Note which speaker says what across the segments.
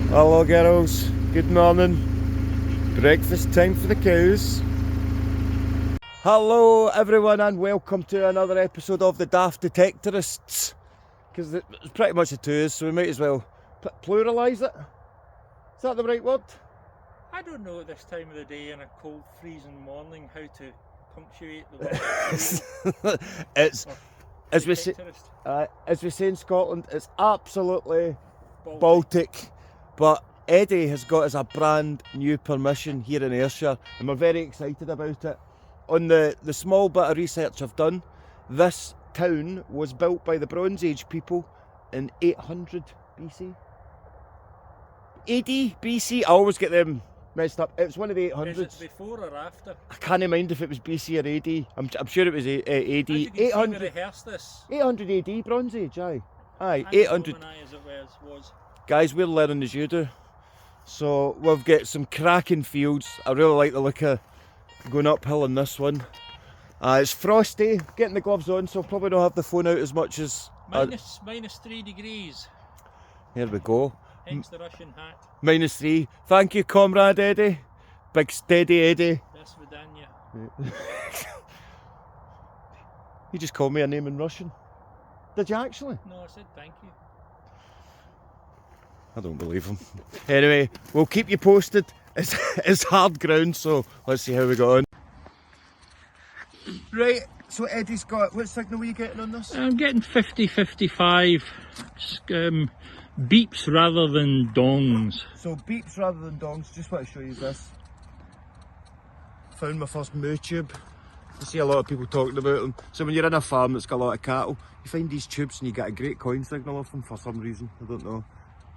Speaker 1: Hello girls, good morning. Breakfast time for the cows. Hello everyone and welcome to another episode of the Daft Dectorists. Because it's pretty much the two, so we might as well pluralise it. Is that the right word?
Speaker 2: I don't know at this time of the day in a cold freezing morning how to punctuate the word.
Speaker 1: It's, as we say in Scotland, it's absolutely Baltic. But Eddie has got us a brand new permission here in Ayrshire and we're very excited about it. On the small bit of research I've done, this town was built by the Bronze Age people in 800 BC. AD, BC, I always get them messed up. It was one of the 800s.
Speaker 2: Is it before or after?
Speaker 1: I can't mind if it was BC or AD. I'm sure it was AD. 800 AD, Bronze Age, aye. Aye, 800.
Speaker 2: As it was.
Speaker 1: Guys, we're learning as you do. So we've got some cracking fields. I really like the look of going uphill on this one. It's frosty, getting the gloves on, so I'll probably not have the phone out as much as...
Speaker 2: minus 3 degrees.
Speaker 1: Here we go.
Speaker 2: Hence the Russian hat.
Speaker 1: -3. Thank you, comrade Eddie. Big steady Eddie.
Speaker 2: That's Vidania.
Speaker 1: You just called me a name in Russian. Did you actually?
Speaker 2: No, I said thank you.
Speaker 1: I don't believe him. Anyway, we'll keep you posted. It's hard ground, so let's see how we go on. Right, so Eddie's got, what signal were you getting on this?
Speaker 2: I'm getting 50-55 beeps rather than dongs.
Speaker 1: So beeps rather than dongs, just want to show you this. Found my first moo tube. I see a lot of people talking about them. So when you're in a farm that's got a lot of cattle, you find these tubes and you get a great coin signal off them for some reason, I don't know.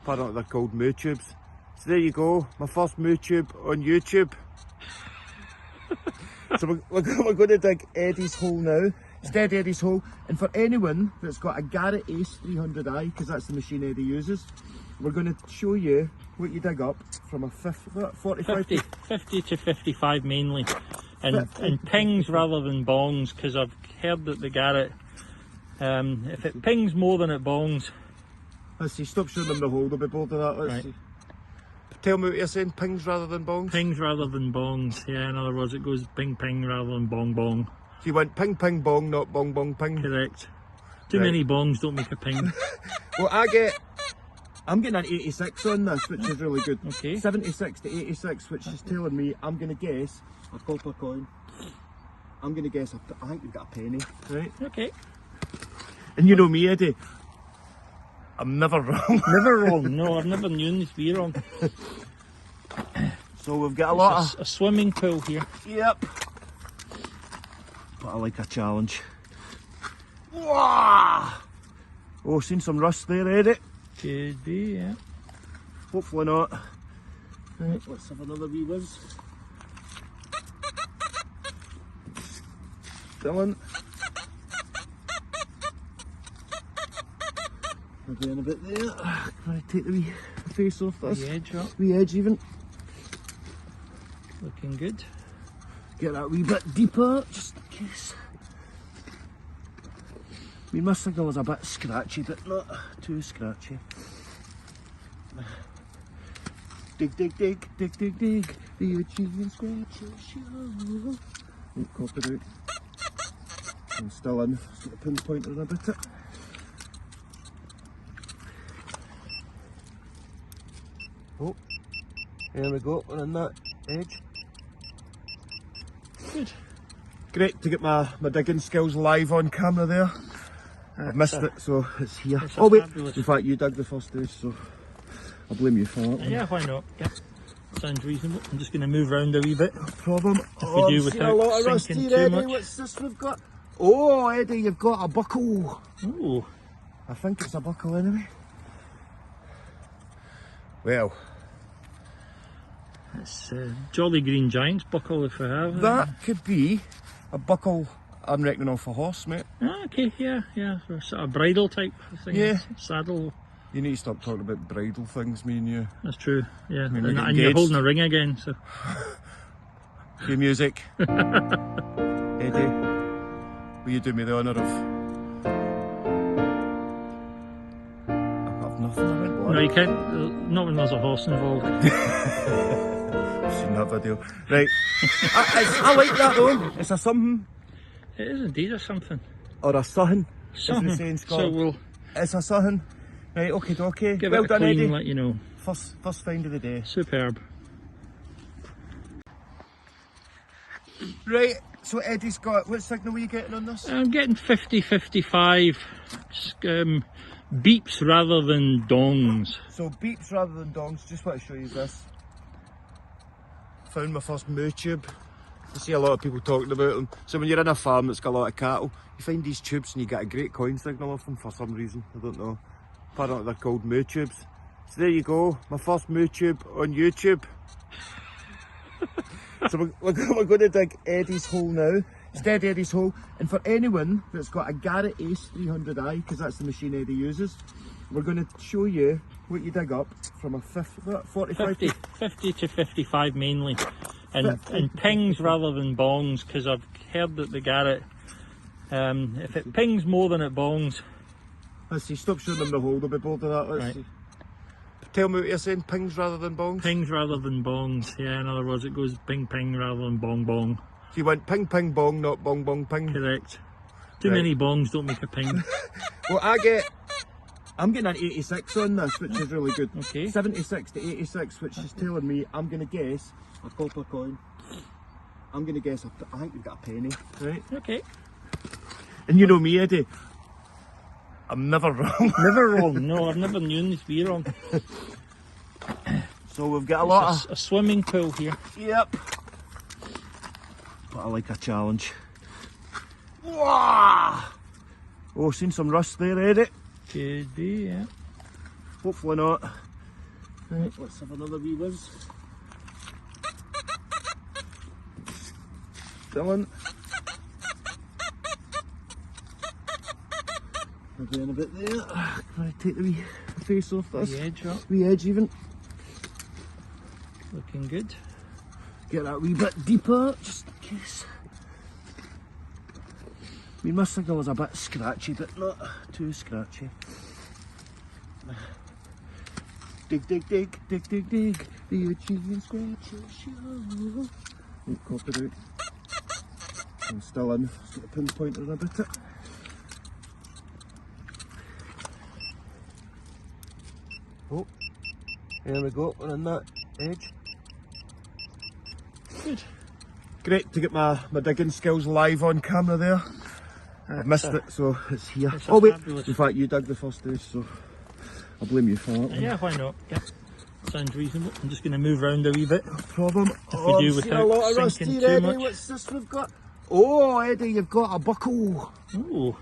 Speaker 1: Apparently they're called moo tubes. So there you go, my first moo tube on YouTube. So we're going to dig Eddie's hole now. It's dead Eddie's hole. And for anyone that's got a Garrett Ace 300i, because that's the machine Eddie uses, we're going to show you what you dig up from a 45
Speaker 2: 50 to 55 mainly. And pings rather than bongs, because I've heard that the Garrett, if it pings more than it bongs.
Speaker 1: Let's see, stop showing them the hole, they'll be bored of that. Let's see. Tell me what you're saying, pings rather than bongs?
Speaker 2: Pings rather than bongs, yeah, in other words it goes ping ping rather than bong bong.
Speaker 1: So you went ping ping bong, not bong bong ping?
Speaker 2: Correct. Too many bongs don't make a ping.
Speaker 1: Well, I'm getting an 86 on this, which is really good.
Speaker 2: Okay.
Speaker 1: 76 to 86, which is telling me I'm going to guess a copper coin. I'm going to guess, I think we've got a penny, right?
Speaker 2: Okay.
Speaker 1: And you know me, Eddie, I'm never wrong.
Speaker 2: Never wrong, no, I've never known to be wrong.
Speaker 1: So we've got a lot of...
Speaker 2: a swimming pool here.
Speaker 1: Yep. But I like a challenge. Wow! Oh, seen some rust there, Eddie?
Speaker 2: Could be, yeah.
Speaker 1: Hopefully not. Right, let's have another wee whiz. Filling. Again a bit there. Try to take the wee face off this.
Speaker 2: The edge up.
Speaker 1: Wee edge even.
Speaker 2: Looking good.
Speaker 1: Get that wee bit deeper, just in case. I mean, my signal is a bit scratchy, but not too scratchy. Dig, dig, dig, dig, dig, dig. The itchy and scratchy show. Oh, copyright. I'm still in. Just got a pinpointer in a bit. Oh, there we go. We're in that edge.
Speaker 2: Good.
Speaker 1: Great to get my digging skills live on camera there. I've missed it, so it's here.
Speaker 2: It's
Speaker 1: oh wait,
Speaker 2: fabulous.
Speaker 1: in fact you dug the first day, so I'll blame you for that one.
Speaker 2: Yeah, why not? Yeah. Sounds reasonable. I'm just going to move around a wee bit.
Speaker 1: No problem.
Speaker 2: Oh,
Speaker 1: I'm seeing a lot of rust
Speaker 2: sinking
Speaker 1: here,
Speaker 2: too
Speaker 1: Eddie.
Speaker 2: much.
Speaker 1: What's this we've got? Oh, Eddie, you've got a buckle.
Speaker 2: Ooh.
Speaker 1: I think it's a buckle anyway. Well,
Speaker 2: It's Jolly Green Giant's buckle if I have.
Speaker 1: that could be a buckle I'm reckoning off a horse, mate.
Speaker 2: Ah, okay, yeah, for sort of bridle type thing.
Speaker 1: Yeah.
Speaker 2: Saddle.
Speaker 1: You need to stop talking about bridal things, me and you.
Speaker 2: That's true, yeah.
Speaker 1: mean,
Speaker 2: And you're holding a ring again, so.
Speaker 1: Cue music. Eddie, will you do me the honour of... I've got nothing, I went on.
Speaker 2: No, you can't. Not when there's a horse involved.
Speaker 1: I've seen that video. Right. I like that though. It's a something.
Speaker 2: It is indeed a something.
Speaker 1: Or a something.
Speaker 2: Something.
Speaker 1: As we say in
Speaker 2: So
Speaker 1: Scotland.
Speaker 2: we'll
Speaker 1: It's a something. Right, okay, dokie.
Speaker 2: give
Speaker 1: Well
Speaker 2: it a
Speaker 1: done,
Speaker 2: clean,
Speaker 1: Eddie.
Speaker 2: let you know.
Speaker 1: First find of the day.
Speaker 2: Superb.
Speaker 1: Right, so Eddie's got, what signal were you getting on this?
Speaker 2: I'm getting 50-55 beeps rather than dongs.
Speaker 1: So beeps rather than dongs, just want to show you this. Found my first moo tube. I see a lot of people talking about them. So when you're in a farm that's got a lot of cattle, you find these tubes and you get a great coin signal off them for some reason, I don't know. Apparently they're called moo tubes. So there you go, my first moo tube on YouTube. So we're going to dig Eddie's hole now. It's dead Eddie's hole. And for anyone that's got a Garrett Ace 300i, because that's the machine Eddie uses, we're going to show you what you dig up from a 45
Speaker 2: 50 to 55 mainly. And pings rather than bongs, because I've heard that the Garrett, if it pings more than it bongs.
Speaker 1: Let's see, stop showing them the hole, they'll be bored of that. Let's see. Tell me what you're saying, pings rather than bongs?
Speaker 2: Pings rather than bongs, yeah, in other words it goes ping ping rather than bong bong.
Speaker 1: So you went ping ping bong, not bong bong ping?
Speaker 2: Correct. Too
Speaker 1: Right.
Speaker 2: many bongs don't make a ping.
Speaker 1: Well, I'm getting an 86 on this, which is really good.
Speaker 2: Okay.
Speaker 1: 76 to 86, which is telling me I'm going to guess a copper coin. I'm going to guess, I think we've got a penny, right?
Speaker 2: Okay.
Speaker 1: And you know me, Eddie, I'm never wrong.
Speaker 2: Never wrong, no, I've never known this to be wrong.
Speaker 1: So we've got a lot
Speaker 2: It's a swimming pool here.
Speaker 1: Yep. But I like a challenge. Whoa! Oh, seen some rust there, Eddie.
Speaker 2: Could be, yeah.
Speaker 1: Hopefully not. Right, let's have another wee whiz. Still in. Again a bit there. Try to take the wee face off this.
Speaker 2: The edge up,
Speaker 1: Wee edge even.
Speaker 2: looking good.
Speaker 1: Get that wee bit deeper, just in case. I mean, my signal was a bit scratchy, but not too scratchy. Dig, dig, dig, dig, dig, dig. The itchy and scratchy show. Oh, copper out. I'm still in. Just got the pinpointer a bit. Oh, there we go. We're on that edge.
Speaker 2: Good.
Speaker 1: Great to get my digging skills live on camera there. I've missed it, so it's here.
Speaker 2: It's a
Speaker 1: Oh wait,
Speaker 2: fabulous-
Speaker 1: in fact you dug the first day, so I'll blame you for that one.
Speaker 2: Yeah, why not? Yeah. Sounds reasonable. I'm just going to move around a wee bit.
Speaker 1: No problem.
Speaker 2: we
Speaker 1: Oh,
Speaker 2: do
Speaker 1: I'm seeing a
Speaker 2: without
Speaker 1: lot of rust
Speaker 2: sinking
Speaker 1: here,
Speaker 2: too
Speaker 1: Eddie.
Speaker 2: much.
Speaker 1: What's this we've got? Oh, Eddie, you've got a buckle.
Speaker 2: Ooh.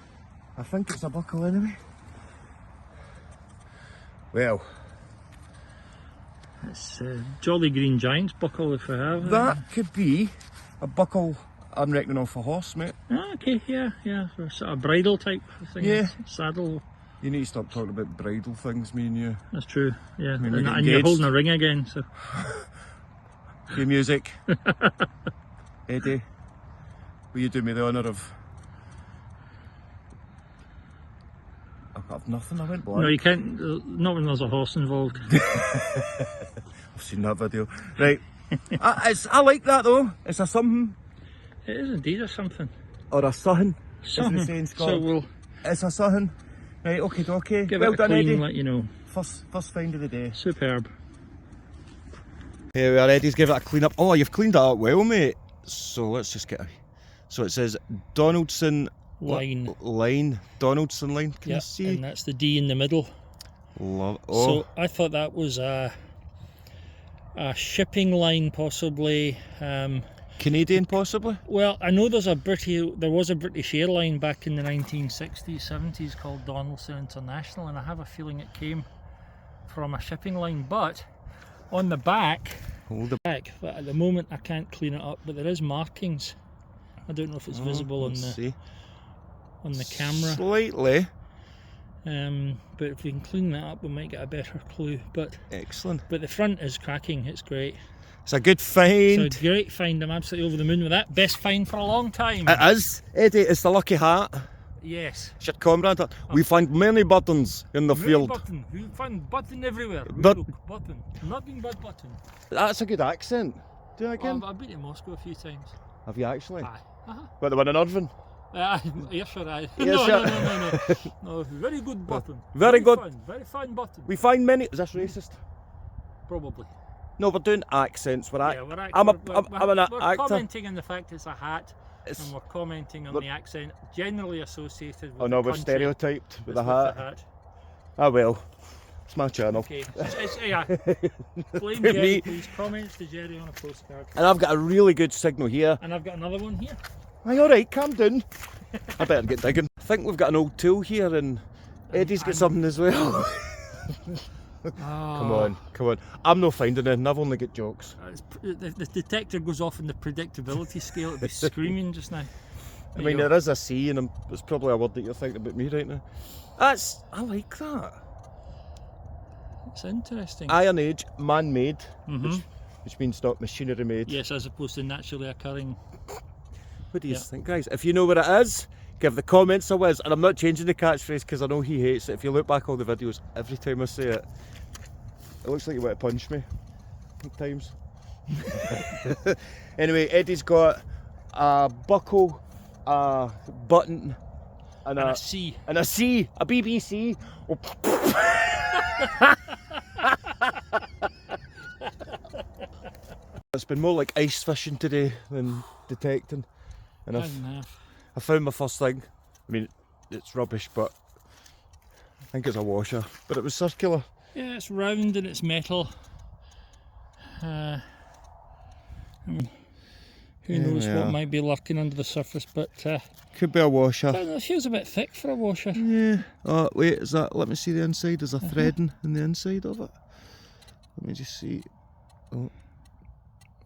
Speaker 1: I think it's a buckle anyway. Well,
Speaker 2: It's Jolly Green Giant's buckle if I have.
Speaker 1: that could be a buckle I'm reckoning off a horse, mate.
Speaker 2: Ah, okay, yeah, yeah. For sort of bridle type thing.
Speaker 1: Yeah.
Speaker 2: Saddle.
Speaker 1: You need to stop talking about bridal things, me and you.
Speaker 2: That's true. Yeah.
Speaker 1: mean, we're
Speaker 2: And,
Speaker 1: getting
Speaker 2: and you're
Speaker 1: engaged.
Speaker 2: holding a ring again, so.
Speaker 1: Cue music. Eddie, will you do me the honour of... I've nothing, I went blank.
Speaker 2: No, you can't. Not when there's a horse involved.
Speaker 1: I've seen that video. Right. I like that though. It's a something.
Speaker 2: It is indeed a something.
Speaker 1: Or a something. As we
Speaker 2: Something.
Speaker 1: say in
Speaker 2: So
Speaker 1: Scotland.
Speaker 2: we'll
Speaker 1: It's a something. Right, okay, dokie.
Speaker 2: give
Speaker 1: Well
Speaker 2: it a
Speaker 1: done,
Speaker 2: clean,
Speaker 1: Eddie.
Speaker 2: let you know.
Speaker 1: First find of the day.
Speaker 2: Superb.
Speaker 1: Here we are, Eddie's give it a clean up. Oh, you've cleaned that up well, mate. So let's just get a... So it says Donaldson
Speaker 2: Line.
Speaker 1: line. Donaldson line, can you
Speaker 2: Yeah,
Speaker 1: see?
Speaker 2: and that's the D in the middle.
Speaker 1: Love. Oh,
Speaker 2: So I thought that was a shipping line, possibly.
Speaker 1: Canadian possibly?
Speaker 2: Well, I know there was a British airline back in the 1960s, 70s called Donaldson International, and I have a feeling it came from a shipping line. But on the back,
Speaker 1: Hold the...
Speaker 2: but at the moment I can't clean it up. But there is markings. I don't know if it's visible on
Speaker 1: let's
Speaker 2: the
Speaker 1: see.
Speaker 2: camera.
Speaker 1: Slightly.
Speaker 2: But if we can clean that up, we might get a better clue. But
Speaker 1: Excellent.
Speaker 2: the front is cracking. It's great.
Speaker 1: It's a good find.
Speaker 2: It's a great find. I'm absolutely over the moon with that. Best find for a long time.
Speaker 1: It is. Eddie, it's the lucky hat.
Speaker 2: Yes.
Speaker 1: It's your comrade. We find many buttons in the field.
Speaker 2: Button. We find button everywhere.
Speaker 1: But-
Speaker 2: Look, button. Nothing but button.
Speaker 1: That's a good accent. Do that again.
Speaker 2: I've been to Moscow a few times.
Speaker 1: Have you actually?
Speaker 2: Aye.
Speaker 1: What, the one in Irvine?
Speaker 2: Ayrshire, aye.
Speaker 1: Ayrshire.
Speaker 2: No, very good button.
Speaker 1: Very good.
Speaker 2: Fine, very fine button.
Speaker 1: We find many. Is this racist?
Speaker 2: Probably.
Speaker 1: No, we're doing accents. We're
Speaker 2: Yeah, we're
Speaker 1: I'm an
Speaker 2: we're
Speaker 1: actor.
Speaker 2: commenting on the fact it's a hat,
Speaker 1: It's-
Speaker 2: and we're commenting on the accent generally associated with
Speaker 1: Oh no,
Speaker 2: the
Speaker 1: we're
Speaker 2: country
Speaker 1: stereotyped with
Speaker 2: that's
Speaker 1: a hat. Ah well, it's my channel.
Speaker 2: Okay, yeah. Blame
Speaker 1: Me.
Speaker 2: Jerry, please. Comments to Jerry on a postcard.
Speaker 1: And I've got a really good signal here.
Speaker 2: And I've got another one here.
Speaker 1: Aye, alright, calm down. I better get digging. I think we've got an old tool here and Eddie's got something as well. Come on. I'm not finding anything, I've only got jokes.
Speaker 2: The detector goes off on the predictability scale. It'd be screaming just now.
Speaker 1: I mean, there is a C and it's probably a word that you're thinking about me right now. I like that.
Speaker 2: It's interesting.
Speaker 1: Iron Age, man-made,
Speaker 2: Mhm.
Speaker 1: which means not machinery made.
Speaker 2: Yes, as opposed to naturally occurring.
Speaker 1: What do you think, guys? If you know what it is, give the comments a whiz. And I'm not changing the catchphrase because I know he hates it. If you look back all the videos, every time I say it, it looks like you want to punch me at times. Anyway, Eddie's got a buckle, a button, and
Speaker 2: a C.
Speaker 1: And a C, a BBC. It's been more like ice fishing today than detecting. And I found my first thing. I mean, it's rubbish, but I think it's a washer. But it was circular.
Speaker 2: Yeah, it's round and it's metal. Who knows what might be lurking under the surface, but
Speaker 1: could be a washer.
Speaker 2: it feels a bit thick for a washer.
Speaker 1: Yeah. Oh wait, is that? Let me see the inside. There's a threading in the inside of it. Let me just see. Oh,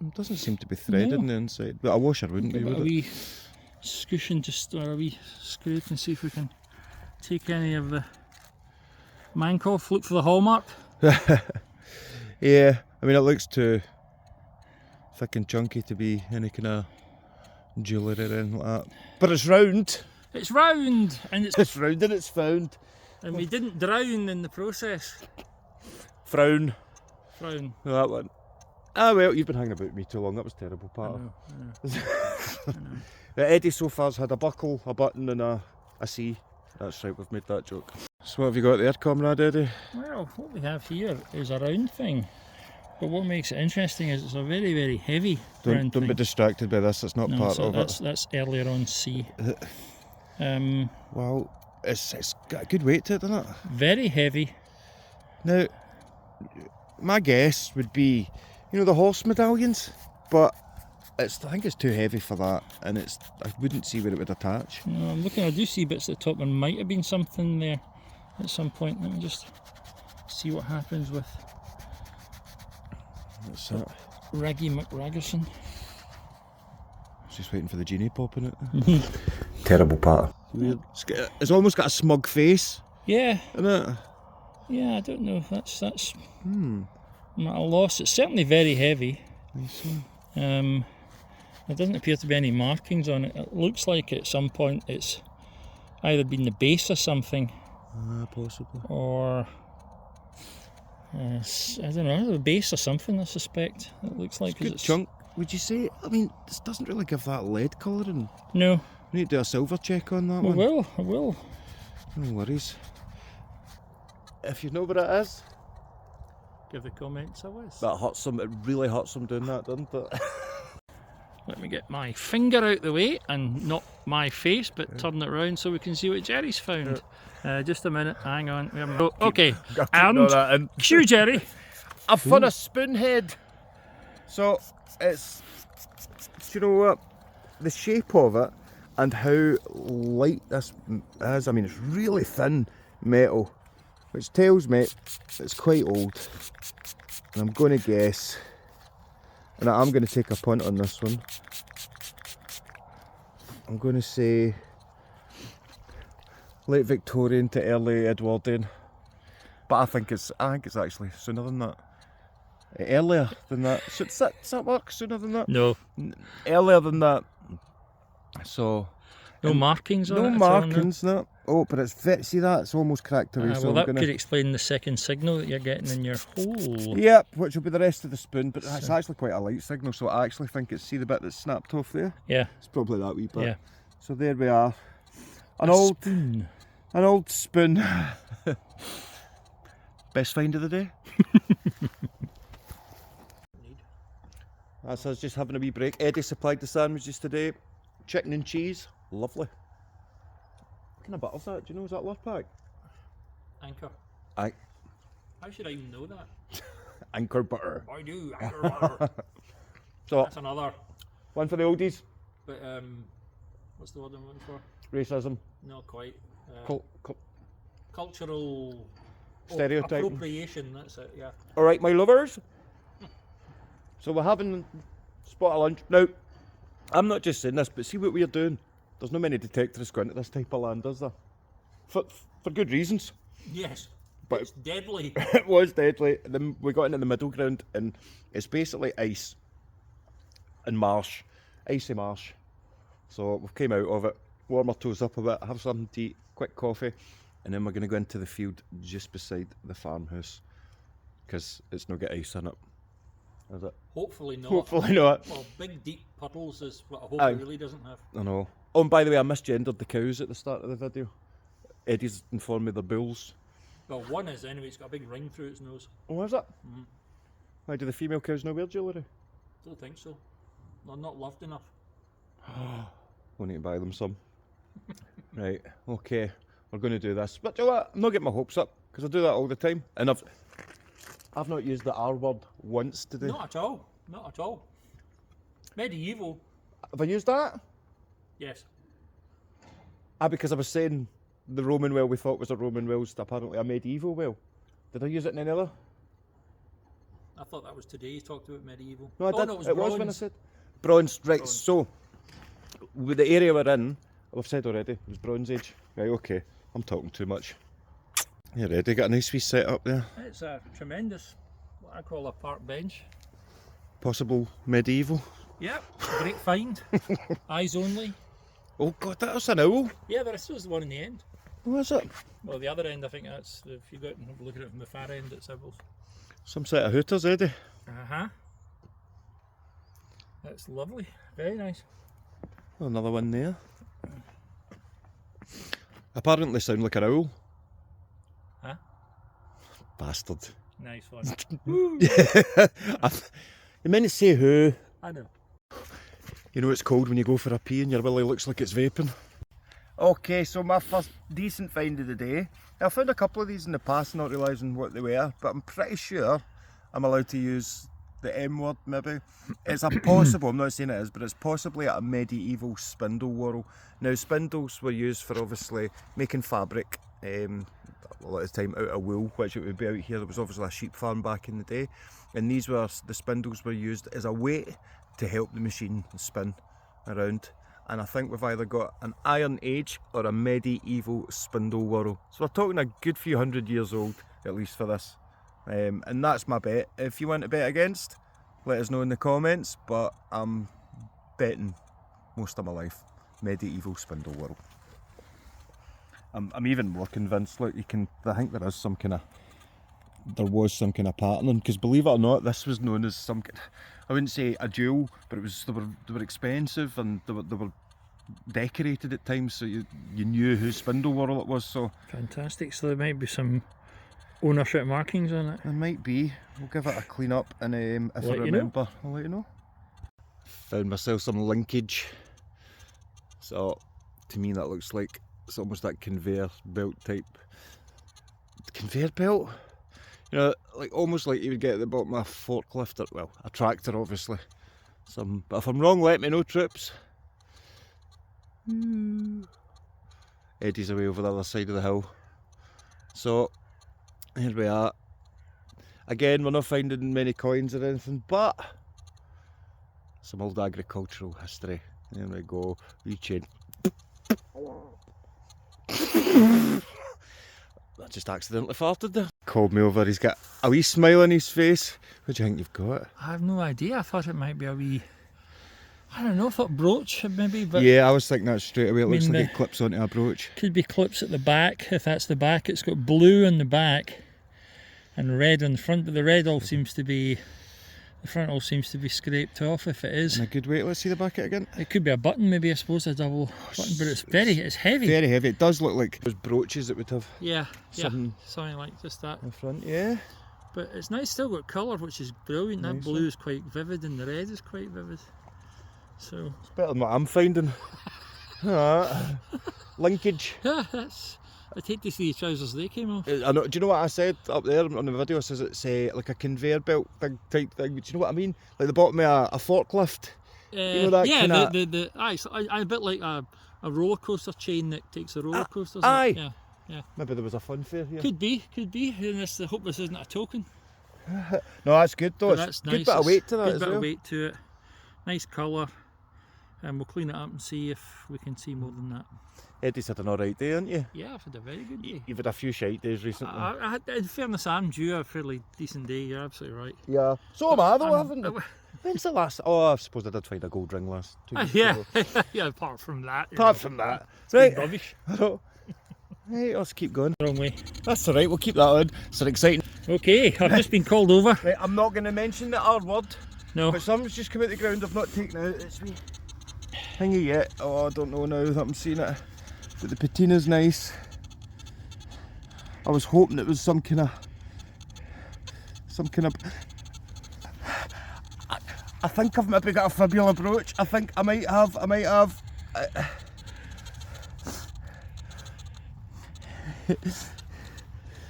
Speaker 1: it doesn't seem to be threaded in the inside, but a washer wouldn't be, would it?
Speaker 2: A wee scooshing or a wee scrape and see if we can take any of the mank off. Look for the hallmark.
Speaker 1: Yeah, I mean it looks too thick and chunky to be any kind of jewellery or anything like that. But it's round.
Speaker 2: It's round and
Speaker 1: It's round and it's found.
Speaker 2: and we didn't drown in the process.
Speaker 1: Frown.
Speaker 2: Frown.
Speaker 1: No, that one. Ah well, you've been hanging about with me too long. That was terrible, Pat.
Speaker 2: I know.
Speaker 1: Eddie so far's had a buckle, a button, and a C. That's right, we've made that joke. So what have you got there, comrade Eddie?
Speaker 2: Well, what we have here is a round thing, but what makes it interesting is it's a very, very heavy round
Speaker 1: Don't be
Speaker 2: thing.
Speaker 1: distracted by this. It's not part of it.
Speaker 2: That's earlier on C.
Speaker 1: Well, it's got a good weight to it, doesn't it?
Speaker 2: Very heavy.
Speaker 1: Now, my guess would be, you know, the horse medallions, but I think it's too heavy for that, and I wouldn't see where it would attach.
Speaker 2: No, I'm looking. I do see bits at the top. There might have been something there at some point. Let me just see what happens with
Speaker 1: What's that?
Speaker 2: Raggy McRaggerson.
Speaker 1: Just waiting for the genie pop in it. Terrible part. It's almost got a smug face,
Speaker 2: Yeah,
Speaker 1: isn't it?
Speaker 2: yeah. I don't know if that's I'm at a loss. It's certainly very heavy. There doesn't appear to be any markings on it. It looks like at some point it's either been the base of something,
Speaker 1: Possibly.
Speaker 2: or I don't know, the base of something. I suspect it looks like.
Speaker 1: Good chunk. Would you say? I mean, this doesn't really give that lead colouring.
Speaker 2: No.
Speaker 1: We need to do a silver check on that
Speaker 2: I
Speaker 1: one.
Speaker 2: will.
Speaker 1: No worries. If you know what it is,
Speaker 2: Give the comments a whiz.
Speaker 1: that hurts them. It really hurts them doing that, doesn't it?
Speaker 2: Let me get my finger out the way and not my face, but turn it round so we can see what Jerry's found. Just a minute, hang on. Okay, and cue Jerry.
Speaker 1: I've found a spoon head. So it's, do you know what? The shape of it and how light this is. I mean, it's really thin metal, which tells me it's quite old. And I'm going to guess, and I'm going to take a punt on this one. I'm going to say late Victorian to early Edwardian, but I think it's actually sooner than that. Earlier than that. Does that work? Sooner than that?
Speaker 2: No.
Speaker 1: Earlier than that. So
Speaker 2: No markings on
Speaker 1: No
Speaker 2: it.
Speaker 1: markings, no. Oh, but it's fit. See that? It's almost cracked away. So
Speaker 2: well, that
Speaker 1: I'm gonna...
Speaker 2: could explain the second signal that you're getting in your hole.
Speaker 1: Yep, which will be the rest of the spoon, but it's actually quite a light signal, so I actually think it's, see the bit that's snapped off there?
Speaker 2: Yeah.
Speaker 1: It's probably that wee bit.
Speaker 2: Yeah.
Speaker 1: So there we are. An old spoon. Best find of the day. That's us just having a wee break. Eddie supplied the sandwiches today. Chicken and cheese, lovely. What kind of butter's that? Do you know, is that Love Pack?
Speaker 2: Anchor. How should I even know that?
Speaker 1: Anchor butter.
Speaker 2: I do, anchor butter.
Speaker 1: So,
Speaker 2: that's another.
Speaker 1: One for the oldies.
Speaker 2: But what's the word I'm looking for?
Speaker 1: Racism.
Speaker 2: Not quite.
Speaker 1: Cultural stereotyping.
Speaker 2: Appropriation, that's it, yeah.
Speaker 1: Alright, my lovers. So we're having spot of lunch. Now, I'm not just saying this, but see what we're doing. There's not many detectorists going to this type of land, is there? For good reasons.
Speaker 2: Yes,
Speaker 1: but
Speaker 2: it's deadly.
Speaker 1: It was deadly. Then we got into the middle ground, and it's basically ice and marsh, icy marsh. So we came out of it, warm our toes up a bit, have something to eat, quick coffee, and then we're going to go into the field just beside the farmhouse because it's not got ice in it. Is it?
Speaker 2: Hopefully not.
Speaker 1: Hopefully not.
Speaker 2: Well, big deep puddles is what I hope it really doesn't have.
Speaker 1: I know. Oh, and by the way, I misgendered the cows at the start of the video. Eddie's informed me they're bulls.
Speaker 2: Well, one is anyway, it's got a big ring through its nose.
Speaker 1: Oh, is it? Mm. Why do the female cows not wear jewellery?
Speaker 2: Don't think so. They're not loved enough.
Speaker 1: We'll need to buy them some. Right, okay, we're going to do this. But do you know what? I'm not getting my hopes up, because I do that all the time. And I've not used the R word once today.
Speaker 2: Not at all. Not at all. Medieval.
Speaker 1: Have I used that?
Speaker 2: Yes.
Speaker 1: Because I was saying the Roman well we thought was a Roman well's apparently a medieval well. Did I use it in any other?
Speaker 2: I thought that was today you talked about medieval.
Speaker 1: No, I did.
Speaker 2: No,
Speaker 1: it was when I said bronze. Right, bronze. So with the area we're in, I've said already, it was Bronze Age. Right, okay, I'm talking too much. You ready? Got a nice wee set up there.
Speaker 2: It's a tremendous, what I call a park bench.
Speaker 1: Possible medieval.
Speaker 2: Yep, great find. Eyes only.
Speaker 1: Oh God, that was an owl.
Speaker 2: Yeah, there is one in the end.
Speaker 1: What is it?
Speaker 2: Well, the other end, I think that's, if you go out and have a look at it from the far end, it's Sybil's.
Speaker 1: Some set of hooters, Eddie.
Speaker 2: Uh-huh. That's lovely. Very nice.
Speaker 1: Oh, another one there. Apparently sound like an owl.
Speaker 2: Huh?
Speaker 1: Bastard.
Speaker 2: Nice one.
Speaker 1: You meant to say who?
Speaker 2: I know.
Speaker 1: You know it's cold when you go for a pee and your willy looks like it's vaping. Okay, so my first decent find of the day. I found a couple of these in the past not realising what they were, but I'm pretty sure I'm allowed to use the M word maybe. It's a possible, I'm not saying it is, but it's possibly a medieval spindle whorl. Now spindles were used for obviously making fabric, a lot of the time out of wool, which it would be out here. There was obviously a sheep farm back in the day, and the spindles were used as a weight to help the machine spin around. And I think we've either got an Iron Age or a medieval spindle whorl. So we're talking a good few 100 years old, at least for this. And that's my bet. If you want to bet against, let us know in the comments, but I'm betting most of my life medieval spindle whorl. I'm even more convinced, like I think there was some kind of patterning, because believe it or not, this was known as some, I wouldn't say a jewel, but they were expensive, and they were decorated at times, so you knew whose spindle whorl it was. So
Speaker 2: fantastic. So there might be some ownership markings on it.
Speaker 1: There might be. We'll give it a clean up, and if I remember, I'll let you know. Found myself some linkage. So to me that looks like it's almost that conveyor belt type. Conveyor belt? You know, like almost like you would get at the bottom of a forklift, or well, a tractor obviously. But if I'm wrong, let me know, troops. Eddie's away over the other side of the hill. So here we are. Again, we're not finding many coins or anything, but some old agricultural history. There we go. Reaching. I just accidentally farted there. Called me over, he's got a wee smile on his face. What do you think you've got?
Speaker 2: I have no idea. I thought it might be a wee I don't know, I thought brooch maybe, but
Speaker 1: Yeah, I was thinking that straight away. It looks
Speaker 2: mean,
Speaker 1: like it clips onto a brooch.
Speaker 2: could be clips at the back. If that's the back, it's got blue on the back and red on the front, but the red all seems to be, the front all seems to be scraped off. If it is,
Speaker 1: In a good way. Let's see the back of it again.
Speaker 2: it could be a button, maybe, I suppose, a double button, but it's heavy.
Speaker 1: Very heavy. It does look like those brooches that would have
Speaker 2: Yeah,
Speaker 1: something
Speaker 2: something like just that.
Speaker 1: in front. Yeah.
Speaker 2: But it's nice, still got colour, which is brilliant. That
Speaker 1: Nice,
Speaker 2: blue is quite vivid and the red is quite vivid. So
Speaker 1: It's better than what I'm finding. Alright. Linkage.
Speaker 2: yeah, I'd hate to see the trousers they came off.
Speaker 1: I know, do you know what I said up there on the video? It says it's like a conveyor belt type thing. Do you know what I mean? Like the bottom of a forklift. You know that
Speaker 2: yeah,
Speaker 1: kinda...
Speaker 2: it's a bit like a roller coaster chain that takes the roller coasters.
Speaker 1: Aye.
Speaker 2: Up. Yeah.
Speaker 1: Maybe there was a fun fair here.
Speaker 2: Could be. And I hope this isn't a token.
Speaker 1: No, that's good though.
Speaker 2: But
Speaker 1: It's
Speaker 2: that's
Speaker 1: good
Speaker 2: nice.
Speaker 1: bit of weight to that
Speaker 2: Good
Speaker 1: as
Speaker 2: bit
Speaker 1: well.
Speaker 2: of weight to it. Nice colour. And we'll clean it up and see if we can see more than that.
Speaker 1: Eddie's had an alright day, haven't you?
Speaker 2: Yeah, I've had a very good day.
Speaker 1: You've had a few shite days recently.
Speaker 2: In fairness, I'm due a fairly decent day. You're absolutely right.
Speaker 1: Yeah. So am I though,
Speaker 2: I'm-
Speaker 1: haven't I? When's the last? Oh, I suppose I did find a gold ring last 2 weeks
Speaker 2: Yeah,
Speaker 1: ago.
Speaker 2: yeah. Apart from that,
Speaker 1: Apart from that.
Speaker 2: it's been
Speaker 1: Right.
Speaker 2: rubbish.
Speaker 1: Right, let's keep going.
Speaker 2: Wrong way.
Speaker 1: That's alright, we'll keep that on. It's an exciting.
Speaker 2: Okay, I've just been called over.
Speaker 1: Right, I'm not going to mention the R word,
Speaker 2: No,
Speaker 1: but something's just come out the ground. I've not taken it out. It's me thingy yet. Oh, I don't know now that I'm seeing it. But the patina's nice. I was hoping it was some kind of. I think I've maybe got a fibula brooch. I think I might have.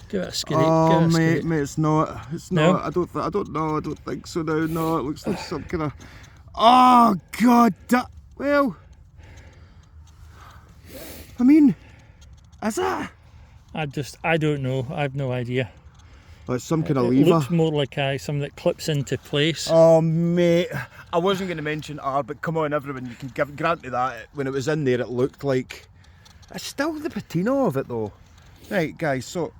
Speaker 2: give it a scrape.
Speaker 1: Oh
Speaker 2: give it a
Speaker 1: mate,
Speaker 2: scrape.
Speaker 1: mate, it's not. It's
Speaker 2: No?
Speaker 1: not. I don't know. I don't think so now. No, it looks like some kind of. Oh God. Well, I mean, is it?
Speaker 2: I don't know. I've no idea.
Speaker 1: Oh, it's some kind of
Speaker 2: It
Speaker 1: lever.
Speaker 2: looks more like something that clips into place.
Speaker 1: Oh mate, I wasn't going to mention R, but come on, everyone, you can grant me that. When it was in there, it looked like. It's still the patina of it though. Right, guys. So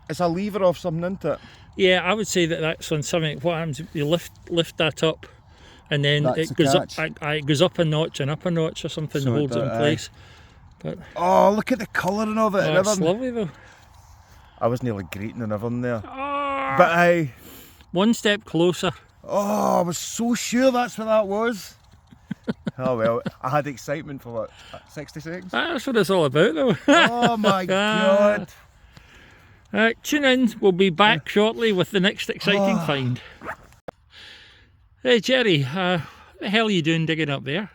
Speaker 1: it's a lever off something, isn't it?
Speaker 2: Yeah, I would say that's on something. What happens? You lift that up, and then
Speaker 1: That's
Speaker 2: it
Speaker 1: the
Speaker 2: goes up.
Speaker 1: catch.
Speaker 2: It goes up a notch and up a notch or something,
Speaker 1: So
Speaker 2: and holds it in
Speaker 1: aye.
Speaker 2: place. But
Speaker 1: Oh, look at the colouring of it and
Speaker 2: it's
Speaker 1: everything.
Speaker 2: lovely though.
Speaker 1: I was nearly grating and everything there.
Speaker 2: Oh,
Speaker 1: But I.
Speaker 2: one step closer.
Speaker 1: Oh, I was so sure that's what that was. Oh well, I had excitement for what, 60 seconds?
Speaker 2: That's what it's all about though.
Speaker 1: Oh my God.
Speaker 2: Tune in, we'll be back shortly with the next exciting find. Hey Jerry, what the hell are you doing digging up there?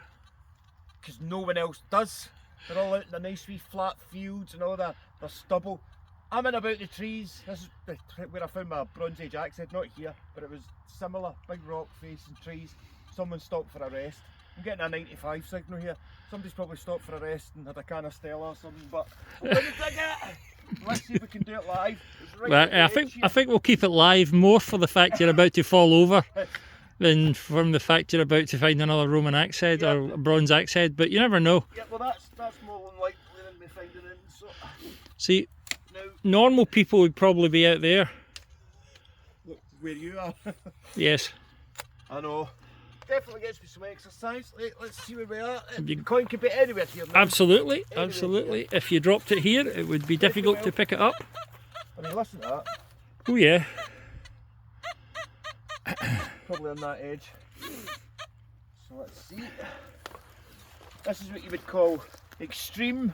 Speaker 1: Because no one else does. They're all out in the nice wee flat fields and all that, the stubble. I'm in about the trees. This is where I found my Bronze Age axe head, not here, but it was similar, big rock face and trees. Someone stopped for a rest. I'm getting a 95 signal here. Somebody's probably stopped for a rest and had a can of Stella or something, but I'm going to dig it. Let's see if we can do it live. It's right
Speaker 2: Well,
Speaker 1: at the edge
Speaker 2: I think we'll keep it live more for the fact you're about to fall over than from the fact you're about to find another Roman axe head or a bronze axe head, but you never know.
Speaker 1: Yeah, well that's more than likely than me finding it. So
Speaker 2: See,
Speaker 1: now,
Speaker 2: normal people would probably be out there.
Speaker 1: look where you are.
Speaker 2: Yes.
Speaker 1: I know. Definitely gets me some exercise. Let's see where we are.
Speaker 2: You-
Speaker 1: The coin could be anywhere here now.
Speaker 2: Absolutely, absolutely. If you dropped it here, it would be difficult to pick it up.
Speaker 1: I mean, listen to that.
Speaker 2: Oh yeah.
Speaker 1: Probably on that edge. So let's see. This is what you would call extreme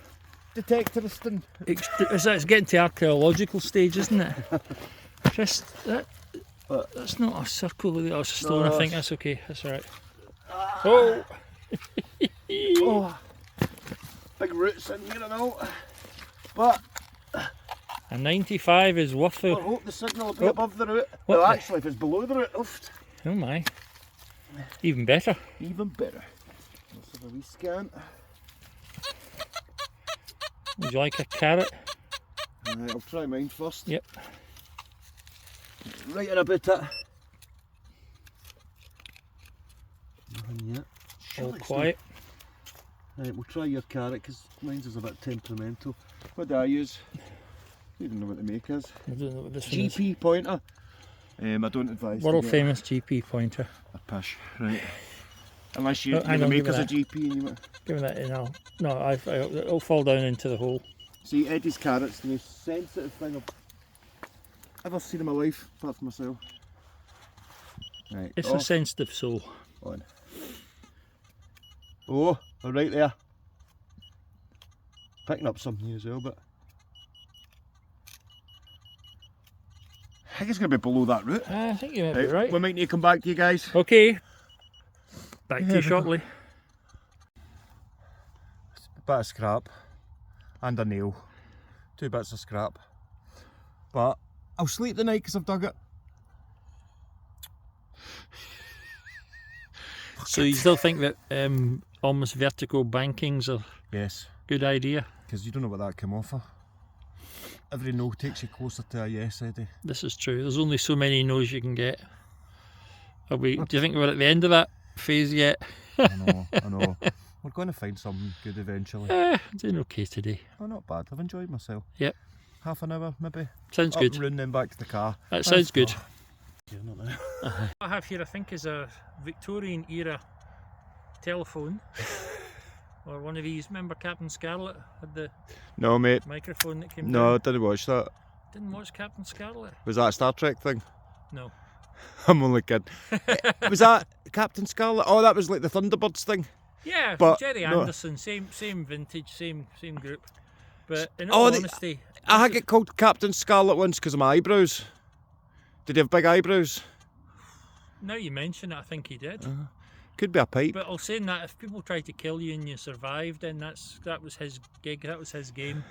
Speaker 1: detectoristing.
Speaker 2: It's getting to archaeological stage, isn't it? Just that's not a circle. That's a stone.
Speaker 1: No,
Speaker 2: I think that's okay. That's all right. Oh,
Speaker 1: Oh, big roots in here and all. But
Speaker 2: a 95 is worth
Speaker 1: I
Speaker 2: it.
Speaker 1: hope the signal will be
Speaker 2: Oh.
Speaker 1: above the root.
Speaker 2: What
Speaker 1: Well,
Speaker 2: the-
Speaker 1: actually, if it's below the root,
Speaker 2: Oh my. Even better.
Speaker 1: even better. Let's have a wee scan.
Speaker 2: Would you like a carrot?
Speaker 1: Right, I'll try mine first.
Speaker 2: Yep.
Speaker 1: Right in about it. Nothing yet.
Speaker 2: All quiet.
Speaker 1: Right, we'll try your carrot because mine's is a bit temperamental. What do I use? I don't even know what the make is.
Speaker 2: I don't know what this one is.
Speaker 1: GP pointer. I don't advise.
Speaker 2: World
Speaker 1: to get
Speaker 2: famous GP pointer.
Speaker 1: a push. Right. Unless you,
Speaker 2: Oh,
Speaker 1: you're
Speaker 2: hang
Speaker 1: the
Speaker 2: on, give
Speaker 1: makers
Speaker 2: me
Speaker 1: of GP and you might...
Speaker 2: Give me that in. It'll fall down into the hole.
Speaker 1: See, Eddie's carrot's the most sensitive thing I've ever seen in my life, apart from myself. Right,
Speaker 2: It's a sensitive soul.
Speaker 1: On. Oh, we're right there. Picking up something here as well, but I think it's going to be below that root.
Speaker 2: I think you might be right.
Speaker 1: We might need to come back to you guys.
Speaker 2: Okay. Back to you shortly.
Speaker 1: A bit of scrap and a nail. 2 bits of scrap. But I'll sleep the night because I've dug it.
Speaker 2: So you still think that almost vertical bankings are
Speaker 1: Yes.
Speaker 2: good idea?
Speaker 1: Because you don't know what that came off of. Every no takes you closer to a yes, Eddie.
Speaker 2: This is true. There's only so many no's you can get. Do you think we're at the end of that phase yet?
Speaker 1: I know. We're going to find something good eventually.
Speaker 2: Doing okay today.
Speaker 1: Oh, not bad. I've enjoyed myself.
Speaker 2: Yep.
Speaker 1: Half an hour, maybe.
Speaker 2: Sounds
Speaker 1: Up
Speaker 2: good.
Speaker 1: and round, then back to the car.
Speaker 2: That sounds good.
Speaker 1: Not there.
Speaker 2: What I have here, I think, is a Victorian era telephone. Or one of these. Remember Captain Scarlet had the
Speaker 1: No, mate.
Speaker 2: microphone that came
Speaker 1: No, I
Speaker 2: down?
Speaker 1: didn't watch that.
Speaker 2: Didn't watch Captain Scarlet?
Speaker 1: Was that a Star Trek thing?
Speaker 2: No.
Speaker 1: I'm only kidding. Was that Captain Scarlet? Oh, that was like the Thunderbirds thing.
Speaker 2: Yeah,
Speaker 1: But
Speaker 2: Jerry
Speaker 1: no.
Speaker 2: Anderson, same vintage, same group. But in all honesty,
Speaker 1: I get called Captain Scarlet once because of my eyebrows. Did he have big eyebrows?
Speaker 2: now you mention it, I think he did.
Speaker 1: Could be a pipe.
Speaker 2: But I'll say that if people try to kill you and you survive, then that was his gig, that was his game.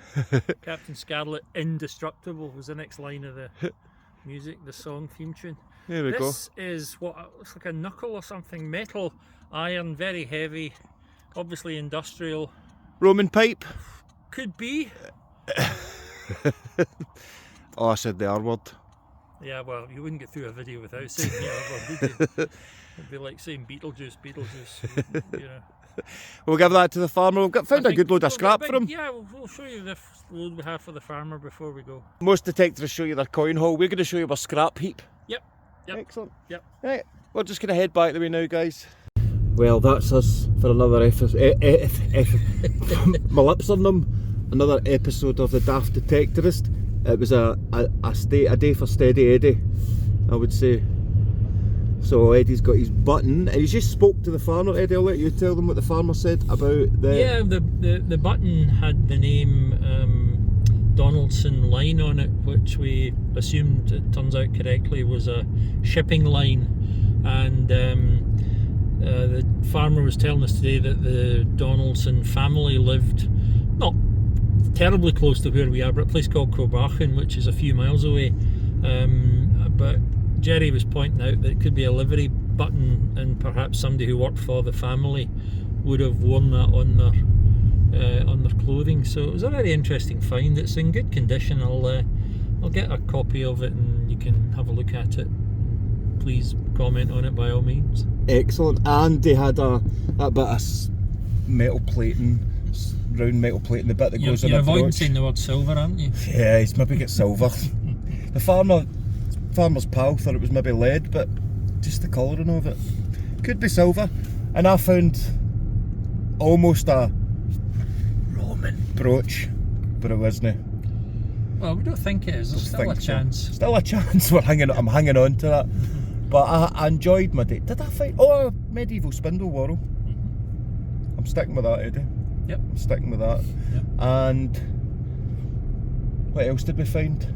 Speaker 2: Captain Scarlet, indestructible, was the next line of the music, the song theme tune.
Speaker 1: There we go.
Speaker 2: This is what looks like a knuckle or something, metal, iron, very heavy, obviously industrial.
Speaker 1: Roman pipe.
Speaker 2: Could be.
Speaker 1: Oh, I said the R word.
Speaker 2: Yeah, well, you wouldn't get through a video without saying would you? It'd be like saying Beetlejuice, you know.
Speaker 1: We'll give that to the farmer. We've found a
Speaker 2: think
Speaker 1: good load of
Speaker 2: we'll
Speaker 1: scrap
Speaker 2: get
Speaker 1: for him.
Speaker 2: Yeah, we'll show you the load we have for the farmer before we go.
Speaker 1: Most detectives show you their coin haul. We're going to show you our scrap heap.
Speaker 2: Yep.
Speaker 1: Excellent.
Speaker 2: Yep.
Speaker 1: Right, we're just going to head back the way now, guys. Well, that's us for another episode. My lips are numb. Another episode of the Daft Dectorist. It was a day for steady Eddie, I would say. So Eddie's got his button, and he just spoke to the farmer. Eddie, I'll let you tell them what the farmer said about the...
Speaker 2: Yeah, the button had the name Donaldson Line on it, which we assumed, it turns out correctly, was a shipping line. And the farmer was telling us today that the Donaldson family lived not terribly close to where we are, but a place called Cobarchan, which is a few miles away. But Jerry was pointing out that it could be a livery button, and perhaps somebody who worked for the family would have worn that on their clothing. So it was a very interesting find. It's in good condition. I'll get a copy of it and you can have a look at it. Please comment on it by all means.
Speaker 1: Excellent. And they had that bit of metal plating, round metal plating, the bit that goes on
Speaker 2: You're
Speaker 1: a
Speaker 2: avoiding
Speaker 1: brooch.
Speaker 2: saying the word silver, aren't you?
Speaker 1: Yeah, he's maybe got silver. The farmer's pal thought it was maybe lead, but just the colouring of it. Could be silver. And I found almost a Roman brooch, but it wasn't.
Speaker 2: Well, we don't think it is. There's still a chance.
Speaker 1: Still a chance. I'm hanging on to that. But I enjoyed my day. Did I find a medieval spindle whorl? I'm sticking with that, Eddie.
Speaker 2: Yep.
Speaker 1: I'm sticking with that.
Speaker 2: Yep.
Speaker 1: And what else did we find?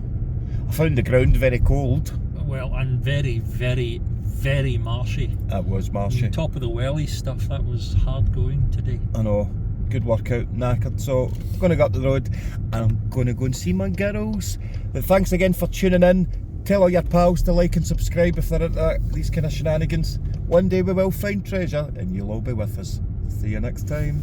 Speaker 1: I found the ground very cold.
Speaker 2: Well, and very, very, very marshy.
Speaker 1: It was marshy.
Speaker 2: Top of the welly stuff, that was hard going today.
Speaker 1: I know. Good workout, knackered. So I'm going to go up the road and I'm going to go and see my girls. But thanks again for tuning in. Tell all your pals to like and subscribe if they're into these kind of shenanigans. One day we will find treasure and you'll all be with us. See you next time.